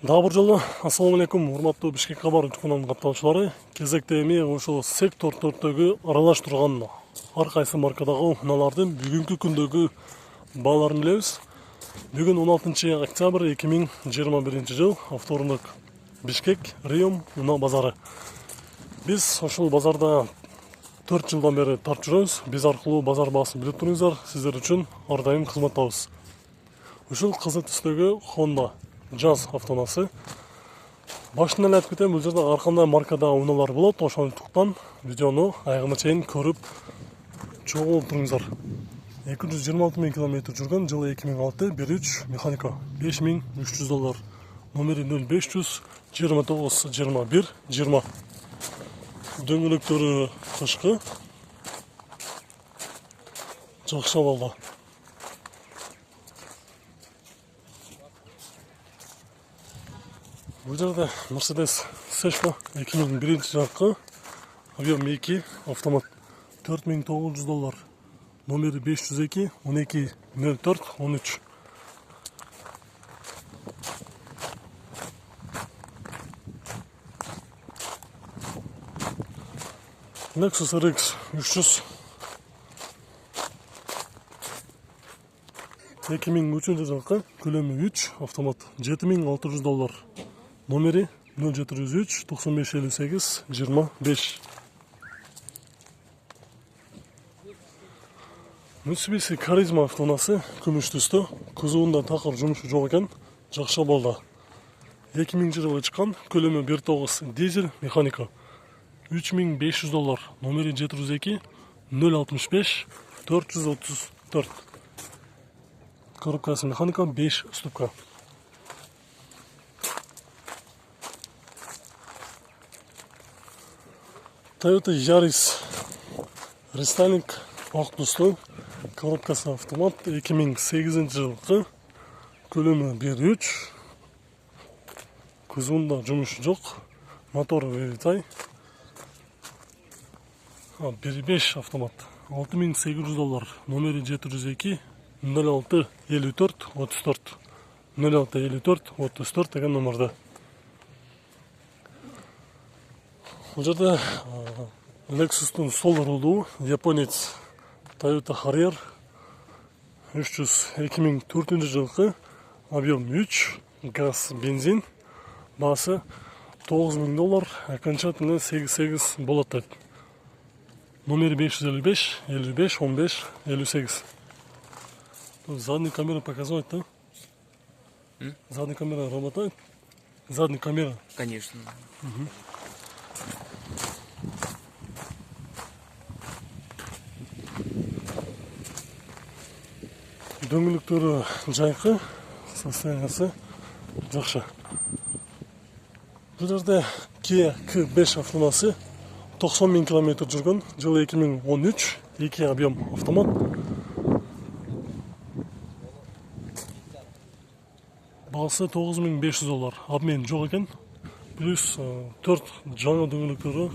Дагы бир жолу ассаламу алейкум, урматтуу Бишкек кабар утукунан катталуучулары. Кезекте эми ошол сектор 4-төгү аралаш турган ар кайсы маркадагы унаалардын бүгүнкү күндөгү бааларын билебиз. Бүгүн 16 октябрь 2021 жыл, авторунок Бишкек Риом унаа базары. Биз ошол базарда 4 жылдан бери тартып жүрөбүз. Биз аркылуу базар баасын билип туруңуздар, сиздер үчүн ар дайым кызматтабыз. Ушул кызыл түстөгү Honda Jazz автоунаасы. Башынан эле айтып кетем, бул жерде ар кандай маркада унаалар болот. Ошондуктан видеону аягына чейин көрүп чогуу туруңуздар. 226 000 километр жүргөн, жылы 2006, 1.3 механика, $5300. Номери 0500 29 21 20. Дөңгөлөктөрү кышкы. Жакшы абалда. Бул жерде Mercedes Seshko 2001 жылкы объем 2 автомат, $4900. Номери 502 12 04 13. Lexus RX 300 2003 жылкы, көлөмү 3 автомат, $7600. Номери 0703 95 58 25. Mitsubishi Charisma автоунаасы, күмүш түстө, кузовунда такыр жумушу жок экен, жакшы абалда. 2000 жылы чыккан, көлөмү 1.9 дизель механика, $3500. Номери 702 065 434. Коробкасы механика, 5 ступка. Toyota Yaris Restyling ак түстө, коробкасы автомат, 2008 жылкы, көлөмү 1.3, кузовунда жумушу жок, мотор Veritai, 1.5 автомат, $6800. Номери 702 06 54 34 06 54 34 деген номерде. Бул жерде Lexus'тун сол рулуу японец Toyota Harrier 300 2004 жылкы, объем 3, газ, бензин, баасы $9000, окончательно 88 болот дейт. Номери 555 55 15 58. Задний камера показывает, да? Задняя камера работает? Задняя камера? Конечно. Дөңгөлөктөрү жайкы, состояниясы жакшы. Бул жерде Kia K5 автоунаасы 90 000 километр жүргөн, жылы 2013, 2 объем автомат. Баасы $9500. Обмен жок экен. Плюс 4 жаңы дөңгөлөктөрү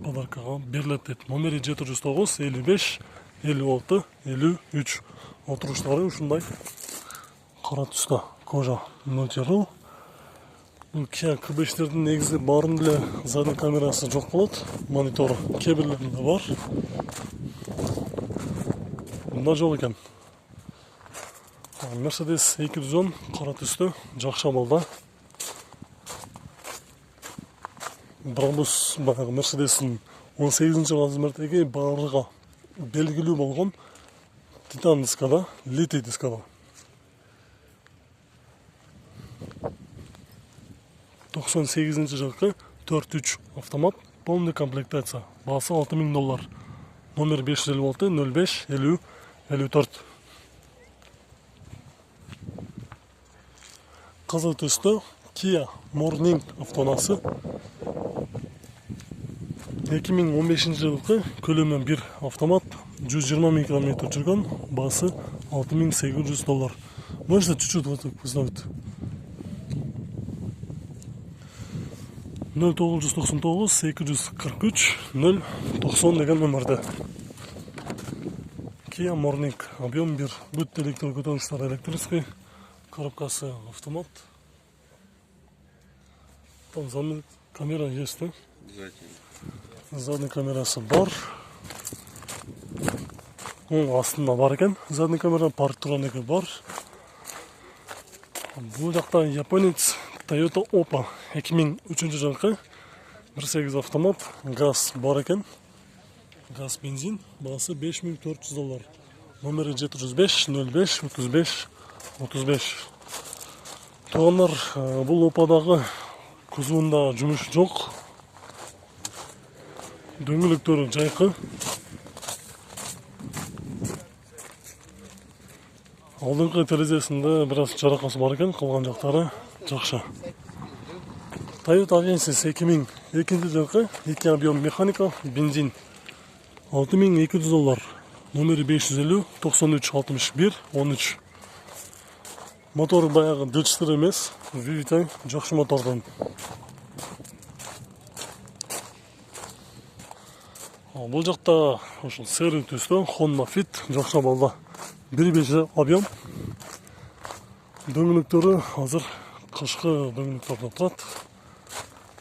подаркага берилет дейт. Номери 709 55 56 53. Отуруштары ушундай кара түстө, кожа мөлтөрү. Бул Kia K5-тердин негизи баарынын эле задний камерасы жок болот, монитору кээ бирлеринде бар. Мында жок экен. Mercedes 210 кара түстө, жакшы абалда. Брабус баягы Mercedes'ин 18-жыл размердеги баарыга белгилүү болгон титан дискада, литий дискада. 98 жылкы, 4.3 автомат, полный комплектация, баасы $6000. Номер 556 05 50 54. Кызыл түстө Kia Morning автоунаасы, 2015 жылкы, көлөмү 1 автомат, 120 000 километр жүргөн, баасы $6800. Можно чуть-чуть вот так поставить. 0999 243 090 деген номерде. Kia Morning, объем 1, бүт электр көтөргүчтөр электрический, коробкасы автомат. Там задний камера есть, да? Обязательно. Задний камерасы бар. Астында бар екен. Задний камера парк тұрғанекі бар. Бұл жақта японец Toyota Oppa 2003 жылғы 1.8 автомат газ бар екен. Газ бензин бағасы $5400. Номері 705-05-35-35. Туғандар, бұл Опадағы кузуында жұмыс жоқ. Дөңгелектері жайқы. Алдыңғы терезесінде біраз жарақасы бар екен, қалған жақтары жақсы. Toyota Avensis 2002 жылғы 2 объем механика бензин $6200. Номері 550-93-61-13. Мотор баяғы дылчтыр емес, V8 жақсы мотордан. Бұл жақта серый түсті Honda Fit жақсы балда. 1.5 объем. Дөңгелектері азыр қышқы дөңгелектерден тұрады.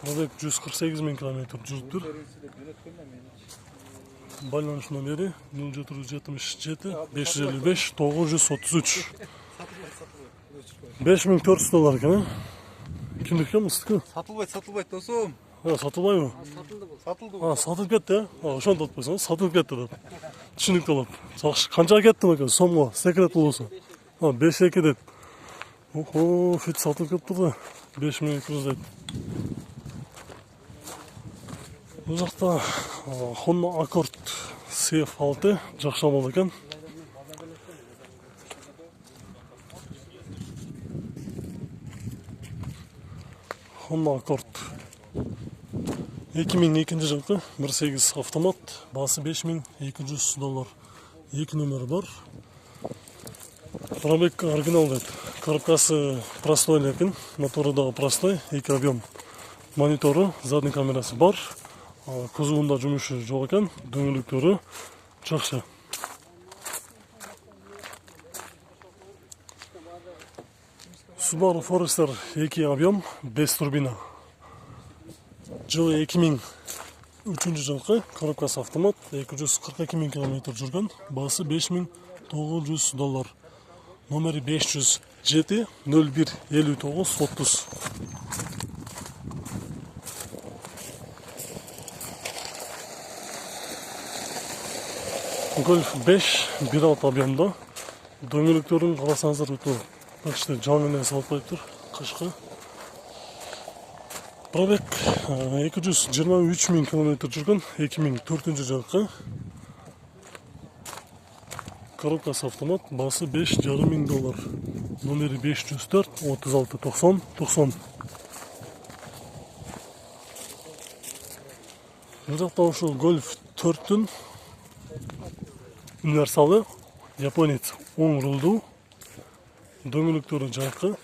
Пробег 148 000 км жүріп тұр. Байланыш номері 0777 555 933. $5400 екен. Кімдікі мұстықы? Сатылбайды досым. Сатылбай ма? Сатылды. Сатылып кетті, ошоны да айтпайсың, сатылып кетті деп. Түсінікті алып. Жақсы, қанша кетті екен? Сомға секрет болса. 5-2 деді. Охо, фит сатылып кетті да. 5200 деді. Бұл жақта Honda Accord CF6 жақсы болды екен. Honda Accord 2002 жылғы 1.8 автомат, басы $5200. 2 номері бар. Пробег оригинал деді. Коробкасы простой екен, моторы дағы простой, 2 объем. Мониторы, задний камерасы бар. Кузуында жұмысы жоқ екен, дөңгелектері жақсы. Subaru Forester 2 объем, 5 турбина. Жылы 2003 жылғы, коробкасы автомат, 242 000 км жүрген, басы $5900. Номері 507 01 59 30. Golf 5 1.6 объемда. Дөңгелектерін қарасаңыздар өте почти жаңылы салып қойып тұр, қышқы. Пробег 223 000 км жүрген, 2004 жылғы. Коробкасы автомат, басы $5500. Номері 504 36 90 90. Бұл жақта ошол Golf 4-тің универсалы, японец, оң рулду, дөңгелектері жайқы.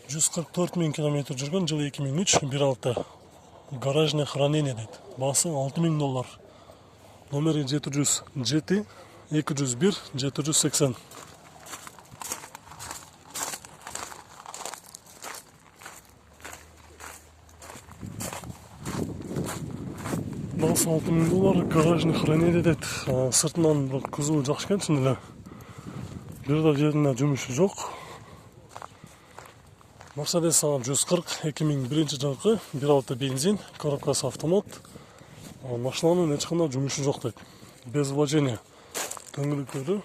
144 000 км жүрген, жылы 2003, 1.6. Гаражное хранение дейді. Басы $6000. Номері 707 201 780. Басы $6000, гаражный хранение дейді. Сыртынан кузовы жақсы екен, шынында. Бірді жерінде жұмысы жоқ. Мерседес 140 2001 жылғы 1.6 бензин, коробкасы автомат. Машинаның ешқандай жұмысы жоқ дейді. Без вложения. Дөңгелектері.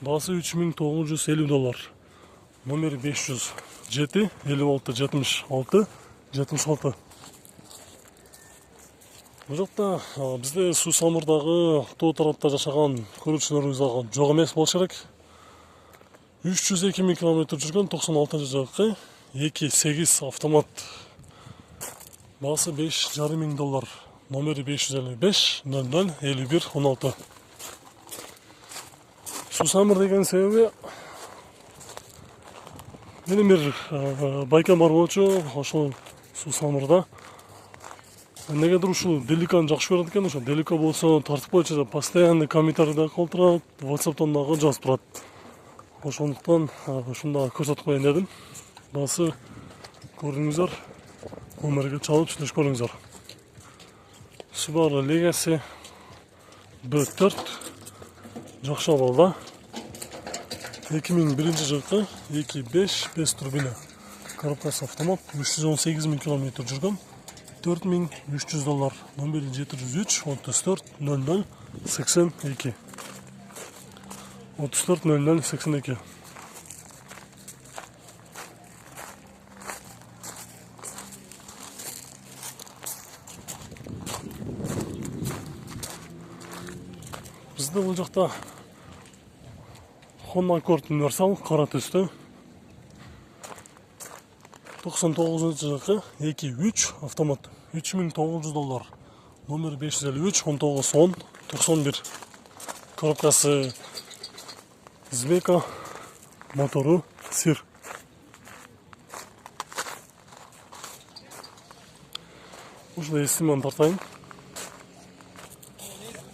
Басы $3950. Номері 507 56 76 76. Бұл жақта бізде Сусамырдағы тоо тарапта жашаған көрушілеріміз жоқ емес болшы керек. 302 000 км жүрген 96 жылғы 2.8 автомат. Басы $5500. Номері 555 00 51 16. Сусамыр деген себебі менің бір байкам бар болчу, ошол Сусамырда. Негедир ушул Деликаны жакшы көрөт экен, ошо Делика болсо тартып койчу, постоянно комментарийде калтырат, WhatsApp'тан дагы жазып турат. Ошондуктан ушунда көрсөтүп коеюн дедим. Баасы көрдүңүздөр, номерге чалып сүйлөшүп көрүңүздөр. Subaru Legacy B4 жакшы абалда. 2001 жылкы 2.5 турбина. Коробкасы автомат, 318 000 км жүргөн. $4300. Номери 703 34 00 82. 34 00 82. Bizde бұл жақта Honda Accord универсал қара түсті. 99 жылқы 2.3 автомат, $3900. Номер 553 19 10 91. Коробкасы Звека, мотору сир. Ушда естиманы тартайын.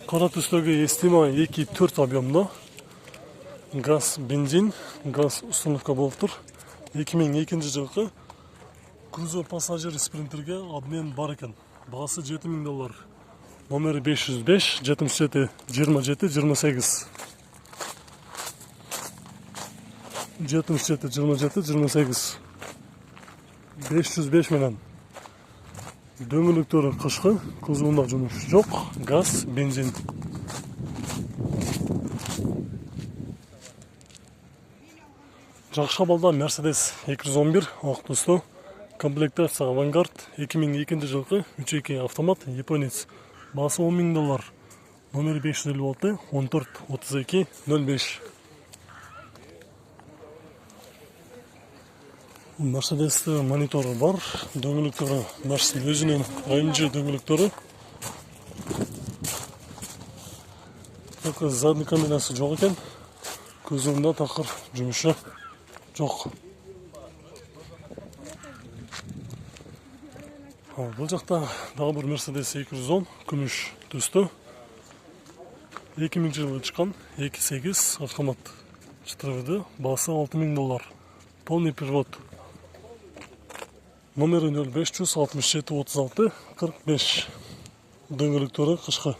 Кара түстөгү естима 2.4 объемда. Газ, бензин, газ установка болуп тур. 2002 жылкы Cruiser пассажир спринтерге обмен бар экен. Баасы $7000. Номери 505 77 27 28. 77 27 28. 505 менен. Дөңгөлөктөрү кышкы, кузовунда жумуш жок, газ, бензин. Жакшы абалда Mercedes 211 ак түстүү. Комплектация Avantgarde 2002 жылкы 3.2 автомат, японец. Баасы $10.000. Номери 556 14 32 05. Mercedes'te monitoru бар, дөңгөлөктөрү Mercedes өзүнүн AMG дөңгөлөктөрү. Такы задний камерасы жок экен. Көзүмдө такыр жумушу жок. Бул жакта дагы бир Mercedes 210 күмүш түстүү. 2000 жылы чыккан 2.8 автомат. 4 баасы $6000. Полный привод. Номери 0567 36 45. Дөңгөлөктөрү кышкы.